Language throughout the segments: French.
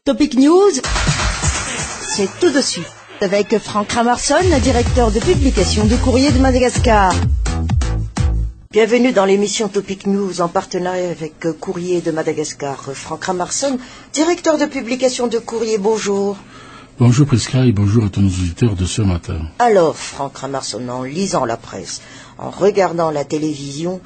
Topic News, c'est tout de suite avec Franck Ramarson, directeur de publication du Courrier de Madagascar. Bienvenue dans l'émission Topic News en partenariat avec Courrier de Madagascar. Franck Ramarson, directeur de publication de Courrier, bonjour. Bonjour Prisca et bonjour à tous nos auditeurs de ce matin. Alors, Franck Ramarson, en lisant la presse, en regardant la télévision,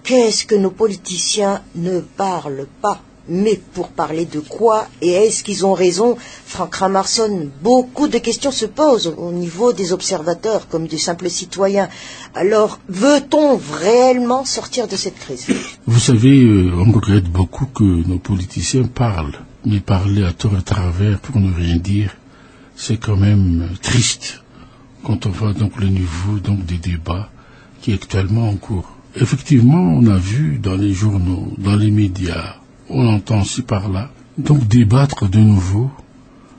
qu'est-ce que nos politiciens ne parlent pas? Mais pour parler de quoi? Et est-ce qu'ils ont raison? Franck Ramarson, beaucoup de questions se posent au niveau des observateurs comme des simples citoyens. Alors, veut-on réellement sortir de cette crise? Vous savez, on regrette beaucoup que nos politiciens parlent. Mais parler à tort et à travers pour ne rien dire, c'est quand même triste quand on voit donc le niveau des débats qui est actuellement en cours. Effectivement, on a vu dans les journaux, dans les médias, on entend aussi par là, donc débattre de nouveau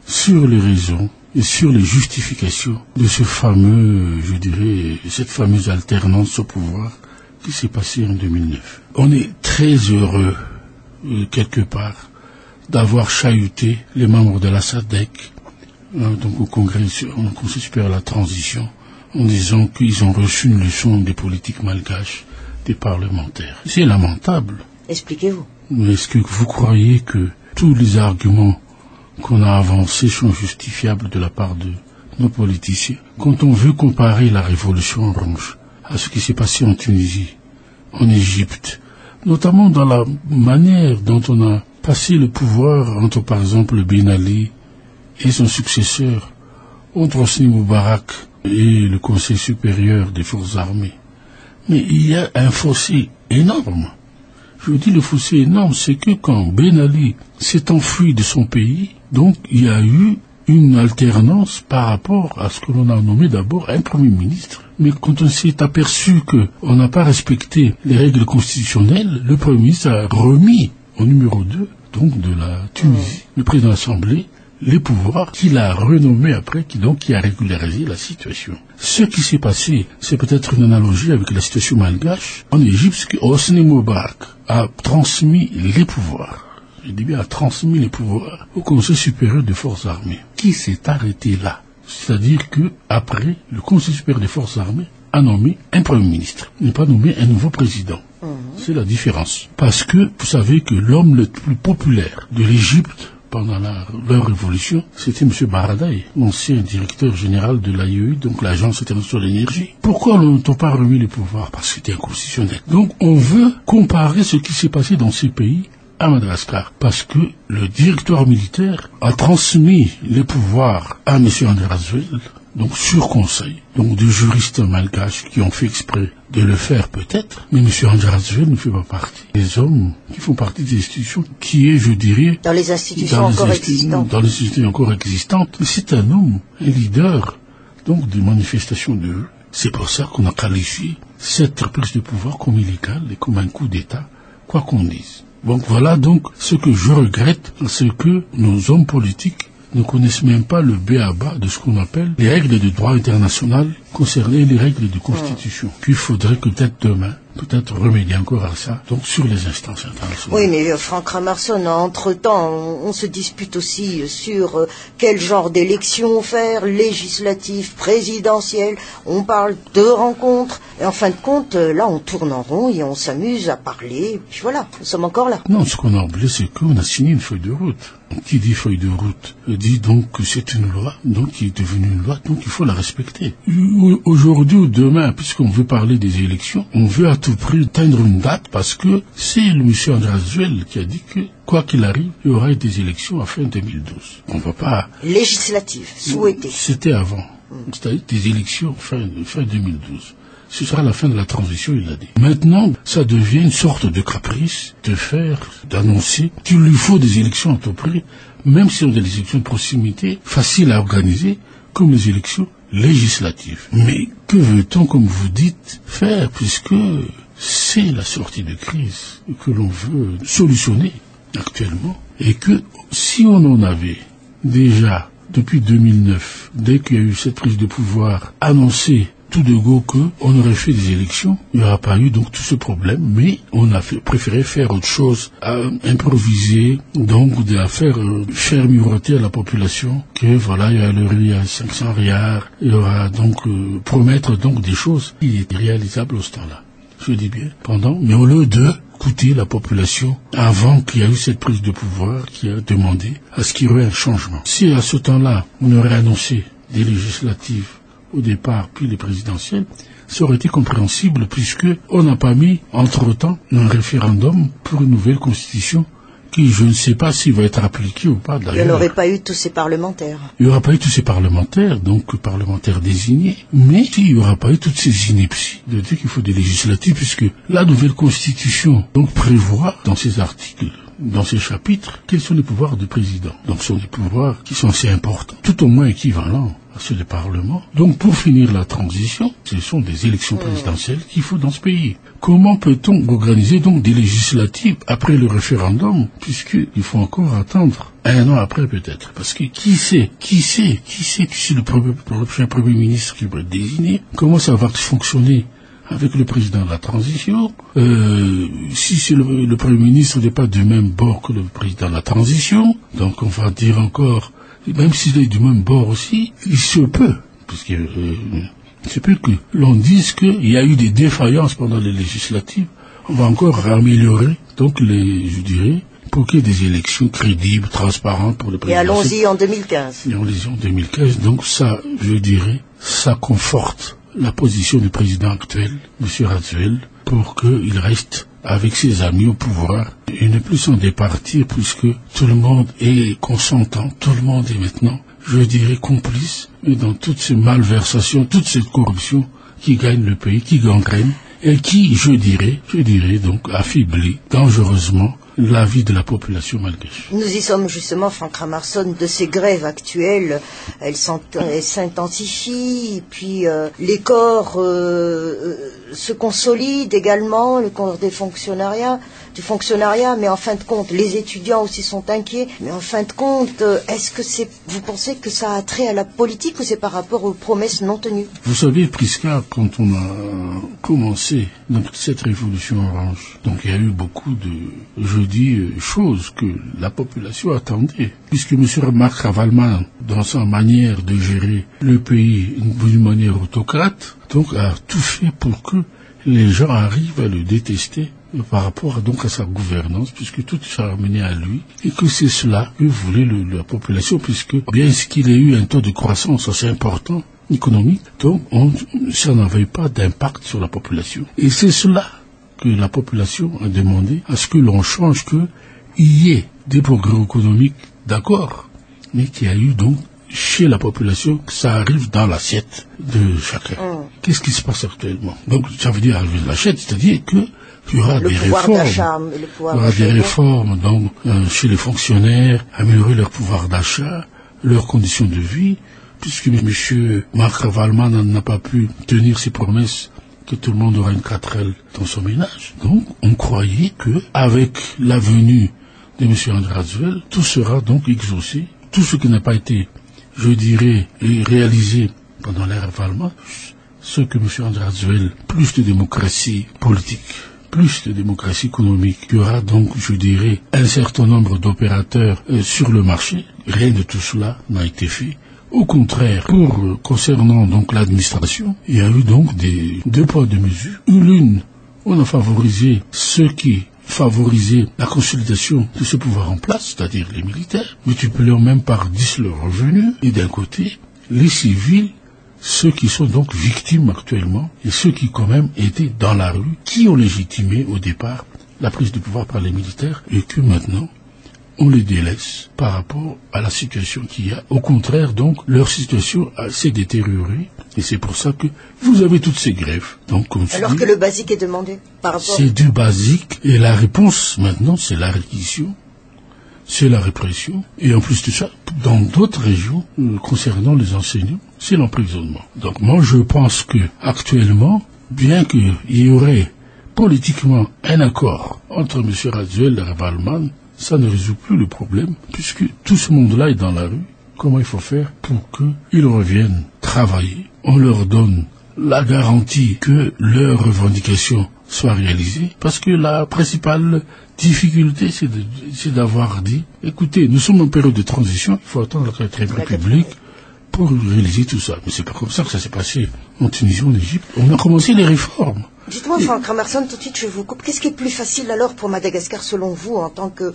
sur les raisons et sur les justifications de ce fameux, cette fameuse alternance au pouvoir qui s'est passée en 2009. On est très heureux, quelque part, d'avoir chahuté les membres de la SADC, donc au Conseil supérieur de la transition, en disant qu'ils ont reçu une leçon des politiques malgaches, des parlementaires. C'est lamentable. Expliquez-vous. Mais est-ce que vous croyez que tous les arguments qu'on a avancés sont justifiables de la part de nos politiciens? Quand on veut comparer la révolution orange à ce qui s'est passé en Tunisie, en Égypte, notamment dans la manière dont on a passé le pouvoir entre, par exemple, Ben Ali et son successeur, entre Hosni Moubarak et le Conseil supérieur des forces armées. Mais il y a un fossé énorme. Je vous dis, le fossé énorme, c'est que quand Ben Ali s'est enfui de son pays, donc il y a eu une alternance par rapport à ce que l'on a nommé d'abord un Premier ministre. Mais quand on s'est aperçu qu'on n'a pas respecté les règles constitutionnelles, le Premier ministre a remis au numéro 2, donc de la Tunisie, le président de l'Assemblée, les pouvoirs qu'il a renommés après, qui a régularisé la situation. Ce qui s'est passé, c'est peut-être une analogie avec la situation malgache. En Égypte, Hosni Moubarak a transmis les pouvoirs. Je dis bien, a transmis les pouvoirs au Conseil supérieur des forces armées, qui s'est arrêté là. C'est-à-dire que après, le Conseil supérieur des forces armées a nommé un Premier ministre, n'a pas nommé un nouveau président. C'est la différence. Parce que vous savez que l'homme le plus populaire de l'Égypte pendant leur révolution, c'était M. Baradaï, l'ancien directeur général de l'AIEU, donc l'Agence internationale de l'énergie. Pourquoi n'ont-ils pas remis les pouvoirs? Parce que c'était inconstitutionnel. Donc on veut comparer ce qui s'est passé dans ces pays à Madagascar, parce que le directoire militaire a transmis les pouvoirs à M. André Rajoelina, donc sur conseil, donc de juristes malgaches qui ont fait exprès de le faire peut-être, mais M. André Rajoelina ne fait pas partie des hommes qui font partie des institutions qui est, je dirais, dans les institutions encore existantes. Dans les institutions encore existantes, mais c'est un homme, un leader, donc des manifestations de rue. C'est pour ça qu'on a qualifié cette prise de pouvoir comme illégale et comme un coup d'État, quoi qu'on dise. Donc voilà donc ce que je regrette, c'est que nos hommes politiques ne connaissent même pas le b.a.-ba de ce qu'on appelle les règles de droit international concernant les règles de constitution. Puis il faudrait que peut-être demain, remédier encore à ça, donc sur les instances internationales. Oui, mais Franck Ramarson, entre-temps, on se dispute aussi sur quel genre d'élection faire, législative, présidentielle, on parle de rencontres, et en fin de compte, là on tourne en rond et on s'amuse à parler, et puis voilà, nous sommes encore là. Non, ce qu'on a oublié, c'est qu'on a signé une feuille de route. Qui dit feuille de route dit donc que c'est une loi, donc qui est devenue une loi, donc il faut la respecter. Aujourd'hui ou demain, puisqu'on veut parler des élections, on veut à tout prix atteindre une date parce que c'est le monsieur André Rajoelina qui a dit que, quoi qu'il arrive, il y aura des élections à fin 2012. On ne va pas... Législative, souhaitée. C'était avant. C'est-à-dire des élections fin 2012. Ce sera la fin de la transition, il l'a dit. Maintenant, ça devient une sorte de caprice d'annoncer qu'il lui faut des élections à tout prix, même si on a des élections de proximité, faciles à organiser, comme les élections législatives. Mais que veut-on, comme vous dites, faire, puisque c'est la sortie de crise que l'on veut solutionner actuellement, et que si on en avait déjà, depuis 2009, dès qu'il y a eu cette prise de pouvoir annoncée tout de go qu'on aurait fait des élections, il n'y aura pas eu donc tout ce problème, mais on a préféré faire autre chose, à improviser, donc à faire miroiter à la population que voilà, il y a le riz à 500 rials, il y aura donc promettre donc des choses qui étaient réalisables au ce temps-là. Je dis bien, mais au lieu de écouter la population avant qu'il y ait eu cette prise de pouvoir qui a demandé à ce qu'il y ait un changement. Si à ce temps-là, on aurait annoncé des législatives au départ, puis les présidentielles, ça aurait été compréhensible puisque on n'a pas mis entre-temps un référendum pour une nouvelle constitution qui, je ne sais pas s'il va être appliqué ou pas. Il n'y aurait pas eu tous ces parlementaires. Il n'y aura pas eu tous ces parlementaires, donc parlementaires désignés, mais il n'y aura pas eu toutes ces inepties de dire qu'il faut des législatives, puisque la nouvelle constitution donc prévoit dans ses articles, dans ces chapitres, quels sont les pouvoirs du président. Donc ce sont des pouvoirs qui sont assez importants, tout au moins équivalents à ceux du Parlement. Donc pour finir la transition, ce sont des élections présidentielles qu'il faut dans ce pays. Comment peut-on organiser donc des législatives après le référendum, puisqu'il faut encore attendre un an après peut-être. Parce que qui sait le prochain Premier ministre qui va être désigné, comment ça va fonctionner avec le président de la transition, si c'est le Premier ministre n'est pas du même bord que le président de la transition, donc on va dire encore, même s'il est du même bord aussi, il se peut, puisque il se peut que l'on dise qu'il y a eu des défaillances pendant les législatives, on va encore améliorer, donc je dirais, pour qu'il y ait des élections crédibles, transparentes pour le président. Et allons-y en 2015. Et allons-y en 2015, donc ça, je dirais, ça conforte la position du président actuel, M. Radziwiłł, pour qu'il reste avec ses amis au pouvoir et ne plus s'en départir puisque tout le monde est consentant, tout le monde est maintenant, je dirais, complice dans toutes ces malversations, toute cette corruption qui gagne le pays, qui gangrène et qui, je dirais donc affaiblit dangereusement la vie de la population malgache. Nous y sommes justement, Franck Ramarsson, de ces grèves actuelles. Elles s'intensifient, puis les corps se consolident également, le corps du fonctionnariat, mais en fin de compte, les étudiants aussi sont inquiets, mais en fin de compte, est-ce que vous pensez que ça a trait à la politique ou c'est par rapport aux promesses non tenues? Vous savez, Prisca, quand on a commencé donc, cette révolution orange, donc il y a eu beaucoup de choses que la population attendait, puisque M. Marc Ravalman, dans sa manière de gérer le pays d'une manière autocrate, donc a tout fait pour que les gens arrivent à le détester par rapport donc à sa gouvernance, puisque tout s'est ramené à lui, et que c'est cela que voulait la population, puisque bien qu'il ait eu un taux de croissance assez important, économique, donc ça n'avait pas d'impact sur la population. Et c'est cela que la population a demandé à ce que l'on change, qu'il y ait des progrès économiques, d'accord, mais qu'il y a eu donc chez la population que ça arrive dans l'assiette de chacun. Qu'est-ce qui se passe actuellement? Donc ça veut dire arriver dans l'assiette, c'est-à-dire que il y aura des réformes, donc chez les fonctionnaires, améliorer leur pouvoir d'achat, leurs conditions de vie, puisque M. Marc Ravalman n'a pas pu tenir ses promesses que tout le monde aura une 4L dans son ménage. Donc, on croyait que, avec la venue de M. André Radziwiłł, tout sera donc exaucé. Tout ce qui n'a pas été, je dirais, réalisé pendant l'ère Ravalman, ce que M. André Radziwiłł, plus de démocratie politique, plus de démocratie économique, il y aura donc, je dirais, un certain nombre d'opérateurs sur le marché. Rien de tout cela n'a été fait. Au contraire, concernant donc l'administration, il y a eu donc deux poids, deux mesures. L'une, on a favorisé ceux qui favorisaient la consolidation de ce pouvoir en place, c'est-à-dire les militaires, multipliant même par 10 leurs revenus, et d'un côté, les civils, ceux qui sont donc victimes actuellement, et ceux qui quand même étaient dans la rue, qui ont légitimé au départ la prise de pouvoir par les militaires, et que maintenant, on les délaisse par rapport à la situation qu'il y a. Au contraire, donc, leur situation s'est détériorée. Et c'est pour ça que vous avez toutes ces grèves. Donc, alors que le basique est demandé par rapport... C'est du basique. Et la réponse, maintenant, c'est la réquisition. C'est la répression. Et en plus de ça, dans d'autres régions, concernant les enseignants, c'est l'emprisonnement. Donc, moi, je pense que actuellement, bien qu'il y aurait politiquement un accord entre M. Radziwiłł et Ravalman, ça ne résout plus le problème, puisque tout ce monde-là est dans la rue. Comment il faut faire pour qu'ils reviennent travailler? On leur donne la garantie que leurs revendications soient réalisées, parce que la principale difficulté, c'est d'avoir dit, écoutez, nous sommes en période de transition, il faut attendre la 4e République pour réaliser tout ça. Mais c'est pas comme ça que ça s'est passé en Tunisie, en Égypte. On a commencé les réformes. Dites-moi, Franck Ramerson, tout de suite je vous coupe. Qu'est-ce qui est plus facile alors pour Madagascar selon vous, en tant que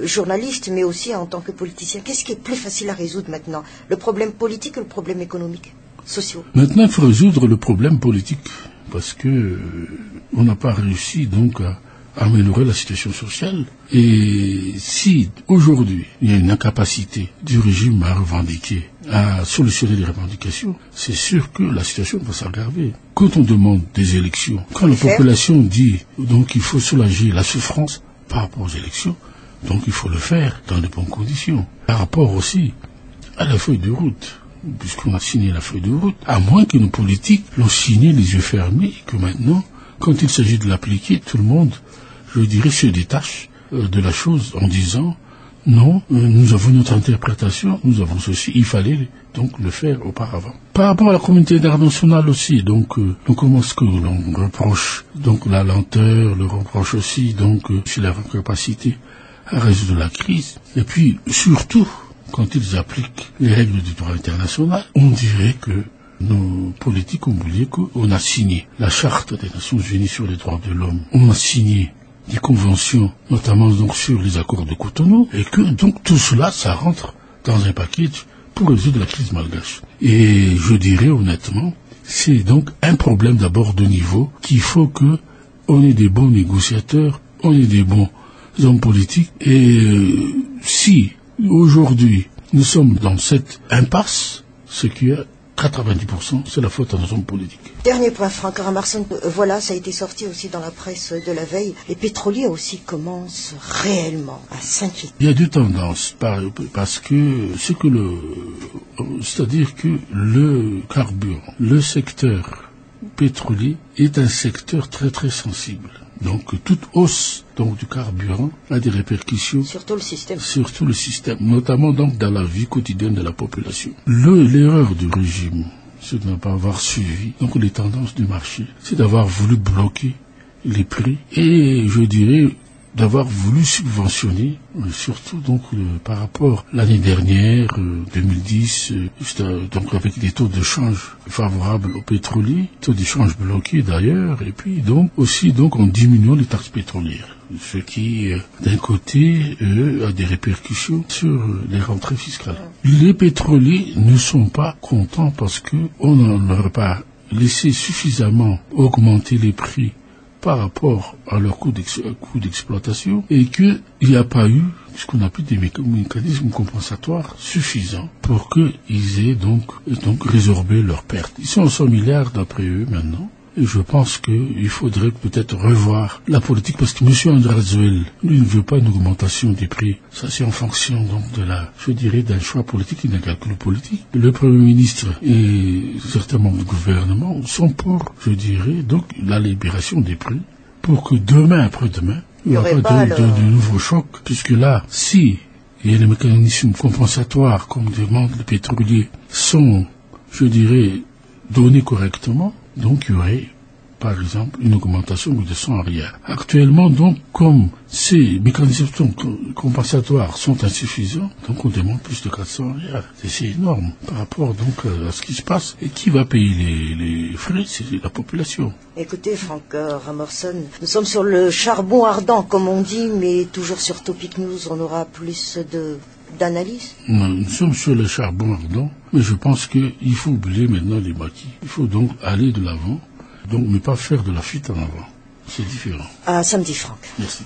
journaliste, mais aussi en tant que politicien? Qu'est-ce qui est plus facile à résoudre maintenant? Le problème politique ou le problème économique, social? Maintenant, il faut résoudre le problème politique, parce que on n'a pas réussi donc à améliorer la situation sociale. Et si aujourd'hui il y a une incapacité du régime à revendiquer, à solutionner les revendications, c'est sûr que la situation va s'aggraver. Quand on demande des élections, quand la population dit donc il faut soulager la souffrance par rapport aux élections, donc il faut le faire dans de bonnes conditions. Par rapport aussi à la feuille de route, puisqu'on a signé la feuille de route, à moins que nos politiques l'ont signé les yeux fermés, et que maintenant, quand il s'agit de l'appliquer, tout le monde, je dirais, se détache de la chose en disant non, nous avons notre interprétation, nous avons ceci, il fallait donc le faire auparavant. Par rapport à la communauté internationale aussi, donc comment est-ce que l'on reproche donc la lenteur, le reproche aussi donc sur la capacité à résoudre la crise, et puis surtout quand ils appliquent les règles du droit international, on dirait que nos politiques ont oublié qu'on a signé la Charte des Nations Unies sur les droits de l'homme, on a signé des conventions, notamment donc sur les accords de Cotonou, et que donc tout cela, ça rentre dans un package pour résoudre la crise malgache. Et je dirais honnêtement, c'est donc un problème d'abord de niveau, qu'il faut que on ait des bons négociateurs, on ait des bons hommes politiques, et si aujourd'hui nous sommes dans cette impasse, ce qui est 90%, c'est la faute à nos hommes politiques. Dernier point, Franck Ramerson, voilà, ça a été sorti aussi dans la presse de la veille. Les pétroliers aussi commencent réellement à s'inquiéter. Il y a deux tendances, parce que c'est-à-dire que le carburant, le secteur pétrolier est un secteur très très sensible. Donc toute hausse donc du carburant a des répercussions sur tout le système, notamment donc dans la vie quotidienne de la population. L'erreur du régime, c'est de ne pas avoir suivi donc les tendances du marché, c'est d'avoir voulu bloquer les prix et je dirais d'avoir voulu subventionner, surtout donc par rapport à l'année dernière, 2010, donc avec des taux de change favorables aux pétroliers, taux de change bloqués d'ailleurs, et puis donc aussi donc en diminuant les taxes pétrolières, ce qui d'un côté a des répercussions sur les rentrées fiscales. Les pétroliers ne sont pas contents parce que on n'aurait pas laissé suffisamment augmenter les prix par rapport à leur coût d'exploitation et qu'il n'y a pas eu ce qu'on appelle des mécanismes compensatoires suffisants pour qu'ils aient donc résorbé leurs pertes. Ils sont à 100 milliards d'après eux maintenant. Et je pense qu'il faudrait peut-être revoir la politique parce que M. Andrazoel, lui, ne veut pas une augmentation des prix. Ça, c'est en fonction donc d'un choix politique et d'un calcul politique. Le Premier ministre et certains membres du gouvernement sont pour, je dirais, donc la libération des prix pour que demain, après-demain, il n'y aura pas de nouveaux chocs. Puisque là, si il y a des mécanismes compensatoires, comme demandent les pétroliers, sont, je dirais, donnés correctement, donc il y aurait, par exemple, une augmentation de 100 arrière. Actuellement, donc, comme ces mécanismes compensatoires sont insuffisants, donc on demande plus de 400 arrière. C'est énorme par rapport donc à ce qui se passe. Et qui va payer les frais? C'est la population. Écoutez, Franck Ramerson, nous sommes sur le charbon ardent, comme on dit, mais toujours sur Topic News, on aura plus d'analyse. Nous sommes sur le charbon ardent, mais je pense qu'il faut oublier maintenant les maquis. Il faut donc aller de l'avant, donc ne pas faire de la fuite en avant. C'est différent. À samedi, Franck. Merci.